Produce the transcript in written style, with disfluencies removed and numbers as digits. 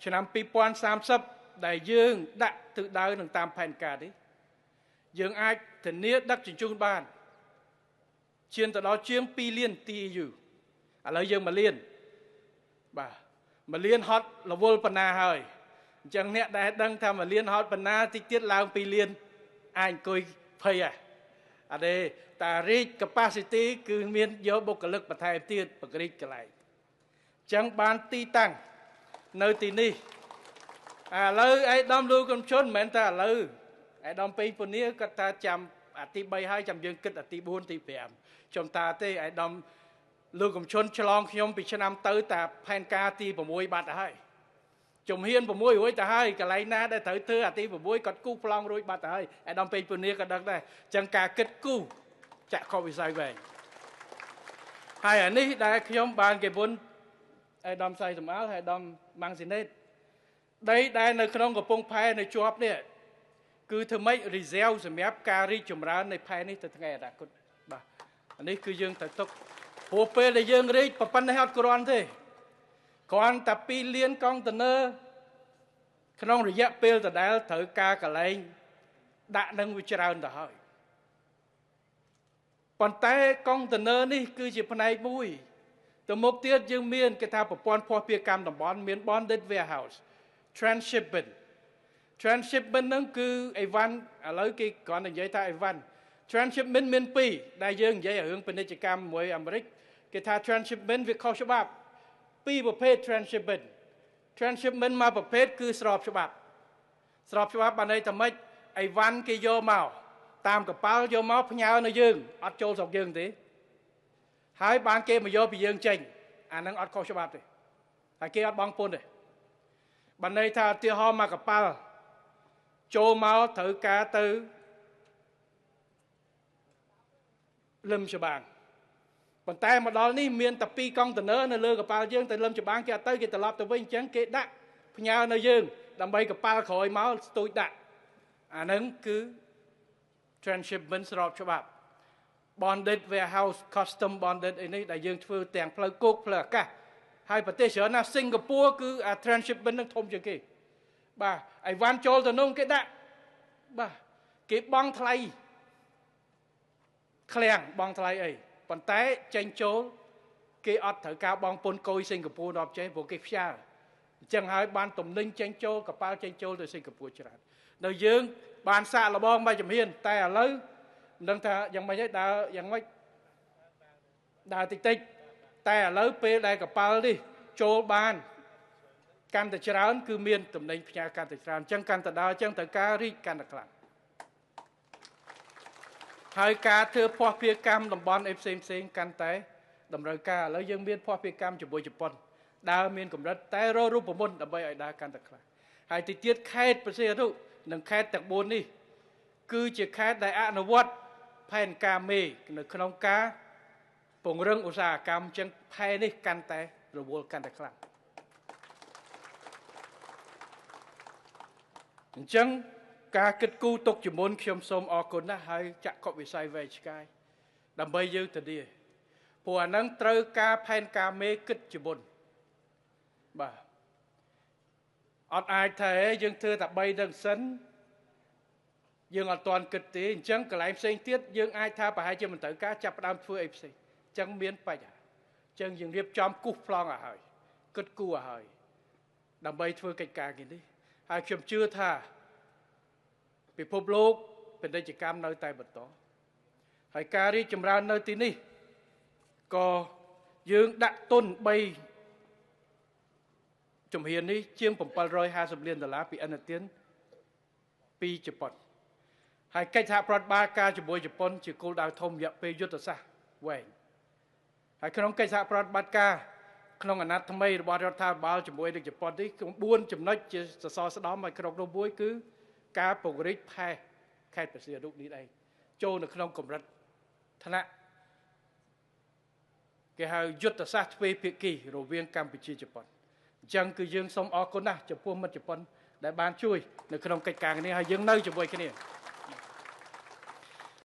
ឆ្នាំ2030ដែលយើងដាក់ទិសដៅនឹងតាមផែនការនេះយើងអាចធានាដឹកជញ្ជូនបានឈានទៅដល់ជាង2លាន TEU ឥឡូវយើង1លានបាទ1លានហត់រវល់ប៉ុណ្ណាហើយអញ្ចឹងអ្នកដែលដឹងថា1លានហត់ប៉ុណ្ណាតិចទៀតឡើង2លានអាចអង្គុយភ័យអត់ទេតែ reach capacity គឺមានយកបុគ្គលិកបន្ថែមទៀតបរិយាកន្លែងអញ្ចឹងបានទីតាំងនៅទីនេះឥឡូវឯកឧត្តមលោកកំឈុនមិនមែនតែឥឡូវឯកឧត្តមពេញពនីគាត់ថាចាំអាទី3ហើយចាំយើងគិតអាទី4ទី5ខ្ញុំតាទេឯកឧត្តមលោកកំឈុនឆ្លងខ្ញុំពីឆ្នាំទៅតែផែនការទី6បាត់ហើយជំហាន6រួចទៅហើយកន្លែងណាដែលត្រូវធ្វើអាទី6គាត់គូសប្លង់រួចបាត់ទៅហើយឯកឧត្តមពេញពនីក៏ដឹងដែរអញ្ចឹងការគិតគូសចាក់ខុសវិស័យវែងហើយអានេះដែលខ្ញុំបានគេមុនឯកឧត្តមសៃសំអាលហើយឧត្តមម៉ាំងស៊ីណេតដីដែលនៅក្នុងកំពង់ផែនៅជាប់នេះគឺធ្វើម៉េច reserve សម្រាប់ការរីកចម្រើននៃផែនេះទៅថ្ងៃអនាគតបាទអានេះគឺយើងត្រូវទុកព្រោះពេលដែលយើងរីកប៉ុណ្ណេះអត់គ្រាន់ទេគ្រាន់តែ2លានកុងតឺន័រក្នុងរយៈពេលដដែលត្រូវការកន្លែងដាក់នឹងវាច្រើនទៅហើយប៉ុន្តែកុងតឺន័រនេះគឺជាផ្នែកមួយទៅមុខទៀតយើងមានគេថាប្រព័ន្ធភស្តុភារកម្មតំបន់មាន bonded warehouse transshipment ហ្នឹងគឺអីវ៉ាន់ឥឡូវគេគ្រាន់តែនិយាយថាអីវ៉ាន់ transshipment មាន2ដែលយើងនិយាយរឿងពាណិជ្ជកម្មមួយអាមេរិកគេថា transshipment វាខុសច្បាប់2ប្រភេទ transshipment មួយប្រភេទគឺស្របច្បាប់បានន័យថាម៉េចអីវ៉ាន់គេយកមកតាមកប៉ាល់យកមកផ្ញើនៅយើងអត់ចូលស្រុកយើងទេហើយបានគេមកយកពីយើងចេញអាហ្នឹងអត់ខុសច្បាប់ទេហើយគេអត់បង់ពន្ធទេបានន័យថាឧទាហរណ៍មកកប៉ាល់ចូលមកត្រូវការទៅលឹមច្បាងប៉ុន្តែមកដល់នេះមានតែ2កុងតឺន័រនៅលើកប៉ាល់យើងទៅលឹមច្បាងគេអត់ទៅគេត្រឡប់ទៅវិញអញ្ចឹងគេដាក់ផ្ញើនៅយើងដើម្បីកប៉ាល់ក្រោយមកស្ទូចដាក់អាហ្នឹងគឺ transshipment ស្របច្បាប់ bonded warehouse custom bonded អីនេះដែលយើងធ្វើទាំងផ្លូវគោកផ្លូវអាកាសហើយប្រទេសច្រើនណាស់សិង្ហបុរីគឺអា transshipment នឹងធំជាងគេបាទអីវ៉ាន់ចូលទៅនោះគេដាក់បាទគេបង់ថ្លៃឃ្លាំងបង់ថ្លៃអីប៉ុន្តែចេញចូលគេអត់ត្រូវការបង់ពន្ធគយសិង្ហបុរីដល់ចេះព្រោះគេផ្ញើអញ្ចឹងហើយបានទំនិញចេញចូលកប៉ាល់ចេញចូលទៅសិង្ហបុរីច្រើននៅយើងបានសាកល្បងមួយជំហានតែឥឡូវមិនដឹងថាយ៉ាងម៉េចទេដើរយ៉ាងម៉េចដើរតិចតែឥឡូវពេលដែលកប៉ាល់នេះចូលបានកាន់តែច្រើនគឺមានតំណែងផ្ញើកាន់តែច្រើនអញ្ចឹងកាន់តែដើរអញ្ចឹងត្រូវការរីកកាន់តែខ្លាំងហើយការធ្វើភស្តុភារកម្មតំបន់ផ្សេងកាន់តែតម្រូវការឥឡូវយើងមានភស្តុភារកម្មជាមួយជប៉ុនដើរមានកម្រិតតែរករូបមន្តដើម្បីឲ្យដើរកាន់តែខ្លាំងហើយទីទៀតខេត្តប្រសិទ្ធនុនិងខេត្តទាំង4នេះគឺជាខេត្តដែលអនុវត្តផែនការមេនៅក្នុងការពង្រឹងឧស្សាហកម្មអញ្ចឹងផែនេះកាន់តែរវល់កាន់តែខ្លាំងអញ្ចឹងការគិតគូរទុកជាមុនខ្ញុំសូមអរគុណណាស់ហើយចាក់កុវិស័យវែងឆ្ងាយដើម្បីយើងធានាព្រោះអានឹងត្រូវការផែនការមេគិតជាមុនបាទអត់អាចថាយើងធ្វើតែ3ដឹងសិនយើងអត់ទាន់គិតទេអញ្ចឹងកន្លែងផ្សេងទៀតយើងអាចថាប្រហែលជាមិនត្រូវការចាប់ផ្ដើមធ្វើអីផ្សេងអញ្ចឹងមានបញ្ហាអញ្ចឹងយើងរៀបចំគូសប្លង់ឲ្យហើយគិតគូរឲ្យហើយដើម្បីធ្វើកិច្ចការនេះហើយខ្ញុំជឿថាពិភពលោកពាណិជ្ជកម្មនៅតែបន្តហើយការរីកចម្រើននៅទីនេះក៏យើងដាក់ទុន3ជំហាននេះជាង$750 លានពីឥណទានពីជប៉ុនហើយកិច្ចសហប្រតិបត្តិការជាមួយជប៉ុនជាគោលដៅធំរយៈពេលយុទ្ធសាស្ត្រវែងហើយក្នុងកិច្ចសហប្រតិបត្តិការក្នុងអាណត្តិថ្មីរបស់រដ្ឋាភិបាលជាមួយនឹងជប៉ុននេះ4ចំណុចជាសសរស្តម្ភឲ្យក្នុងនោះមួយគឺការពង្រីកផែខេត្តព្រះសីហនុនេះឯងចូលនៅក្នុងកម្រិតថ្នាក់គេហៅយុទ្ធសាស្ត្រទ្វេភាគីរវាងកម្ពុជាជប៉ុនអញ្ចឹងគឺយើងសូមអរគុណណាស់ចំពោះមិត្តជប៉ុនដែលបានជួយនៅក្នុងកិច្ចការនេះហើយយើងនៅជាមួយគ្នា